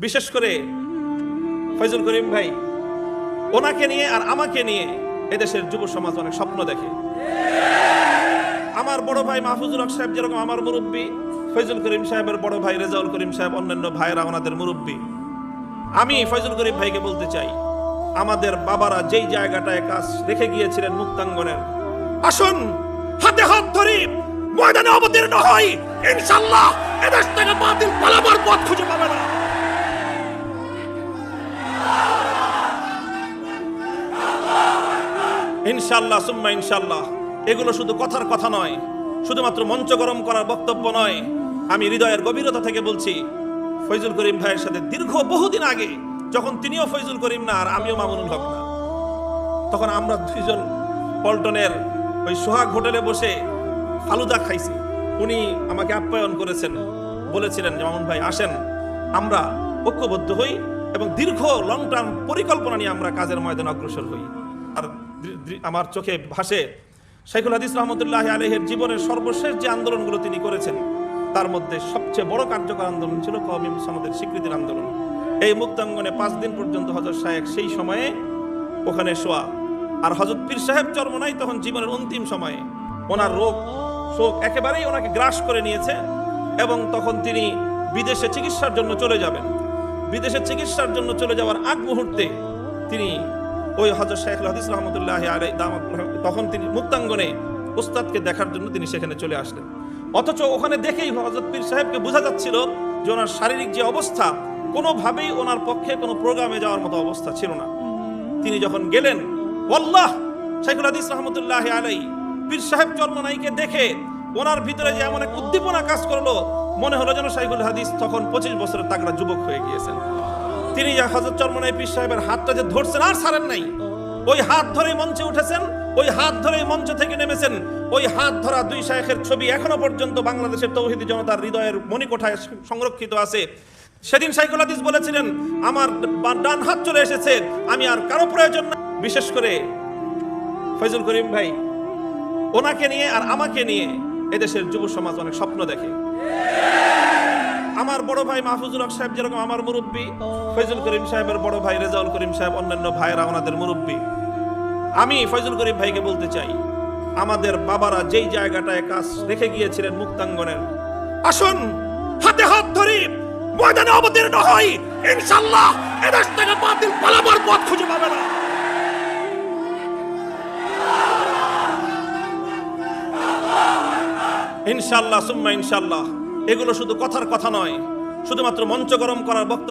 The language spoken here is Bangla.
বিশেষ করে ফয়জুল করিম ভাই, ওনাকে নিয়ে আর আমাকে নিয়ে এদেশের যুব সমাজ অনেক স্বপ্ন দেখে। আমার বড় ভাই মাহফুজুল হক সাহেব যেরকম আমার মুরব্বী, ফয়জুল করিম সাহেবের বড় ভাই রেজাউল করিম সাহেব, অন্যান্য ভাইরা ওনাদের মুরব্বী। আমি ফয়জুল করিম ভাইকে বলতে চাই, আমাদের বাবারা যেই জায়গাটায় কাজ রেখে গিয়েছিলেন মুক্তাঙ্গনের, আসুন হাতে হাত ধরি ময়দানে অবতীর্ণ হই। ইনশাআল্লাহ এদেশ থেকে বাতিল পালাবার পথ খুঁজে পাবে না। ইনশাআল্লাহ সুম্মা ইনশাআল্লাহ। এগুলো শুধু কথার কথা নয়, শুধুমাত্র মঞ্চ গরম করার বক্তব্য নয়। আমি হৃদয়ের গভীরতা থেকে বলছি, ফয়জুল করিম ভাইয়ের সাথে দীর্ঘ বহুদিন আগে, যখন তিনিও ফয়জুল করিম না আর আমিও মামুনুল হক না, তখন আমরা দুইজন পল্টনের ওই সোহাগ হোটেলে বসে ফালুদা খাইছি। উনি আমাকে আপ্যায়ন করেছেন, বলেছিলেন যে মামুন ভাই আসেন, আমরা ঐক্যবদ্ধ হই এবং দীর্ঘ লং টার্ম পরিকল্পনা নিয়ে আমরা কাজের ময়দানে অগ্রসর হই। আর আমার চোখে ভাসে শাইখুল হাদিস রহমতুল্লাহ আলাইহির জীবনের সর্বশেষ যে আন্দোলনগুলো তিনি করেছেন, তার মধ্যে সবচেয়ে বড় কার্যকর আন্দোলন ছিল কওমি সনদের স্বীকৃতির আন্দোলন। এই মুক্তাঙ্গনে 5 দিন পর্যন্ত হযরত শায়েখ সেই সময়ে ওখানে শোয়া, আর হযরত পীর সাহেব চরমনাই তখন জীবনের অন্তিম সময়ে। ওনার শোক একেবারেই ওনাকে গ্রাস করে নিয়েছে এবং তখন তিনি বিদেশে চিকিৎসার জন্য চলে যাবেন। বিদেশে চিকিৎসার জন্য চলে যাওয়ার আগ মুহূর্তে তিনি ওই হযরত শাইখুল হাদিস রহমতুল্লাহ আলাইহি তখন তিনি মুক্তাঙ্গনে উস্তাদকে দেখার জন্য তিনি সেখানে চলে আসলেন। অথচ ওখানে দেখেই হযরত পীর সাহেবকে বোঝা যাচ্ছিল যে ওনার শারীরিক যে অবস্থা, কোনোভাবেই ওনার পক্ষে কোনো প্রোগ্রামে যাওয়ার মতো অবস্থা ছিল না। তিনি যখন গেলেন, আল্লাহ, শাইখুল হাদিস রহমতুল্লাহ আলাইহি পীর সাহেব চরমনাইকে দেখে ওনার ভিতরে যে এমন এক উদ্দীপনা কাজ করলো, মনে হলো যেন শাইখুল হাদিস তখন 25 বছরের তাগড়া যুবক হয়ে গিয়েছেন। তিনি যে হযরত চরমনাই পীর সাহেবের হাতটা যে ধরছেন আর ছাড়েন নাই, ওই হাত ধরেই মঞ্চে উঠেছেন, ওই হাত ধরেই মঞ্চ থেকে নেমেছেন। ওই হাত ধরা দুই শায়েখের ছবি এখনো পর্যন্ত বাংলাদেশের তৌহিদি জনতার হৃদয়ের মণিকোঠায় সংরক্ষিত আছে। সেদিন শাইখুল হাদিস বলেছিলেন, আমার ডান হাত চলে এসেছে, আমি আর কারো প্রয়োজন না। বিশেষ করে ফয়জুল করিম ভাই, ওনাকে নিয়ে আর আমাকে নিয়ে এদেশের যুব সমাজ অনেক স্বপ্ন দেখে। আমার বড় ভাই মাহফুজুল হক সাহেব যেরকম আমার মুরব্বী, ফয়জুল করিম সাহেবের বড় ভাই রেজাউল করিম সাহেব, অন্যান্য ভাইরা ওনাদের মুরব্বী। আমি ফয়জুল করিম ভাইকে বলতে চাই, আমাদের বাবারা যেই জায়গাটায় কাজ রেখে গিয়েছিলেন মুক্তাঙ্গনের, আসুন হাতে হাত ধরি ময়দানে অবতীর্ণ হই। ইনশাআল্লাহ এদেশ থেকে বাতিল পালাবার পথ খুঁজে পাবে না। ইনশাআল্লাহ সুম্মা ইনশাআল্লাহ। এগুলো শুধু কথার কথা নয়, শুধুমাত্র মঞ্চ গরম করার বক্তব্য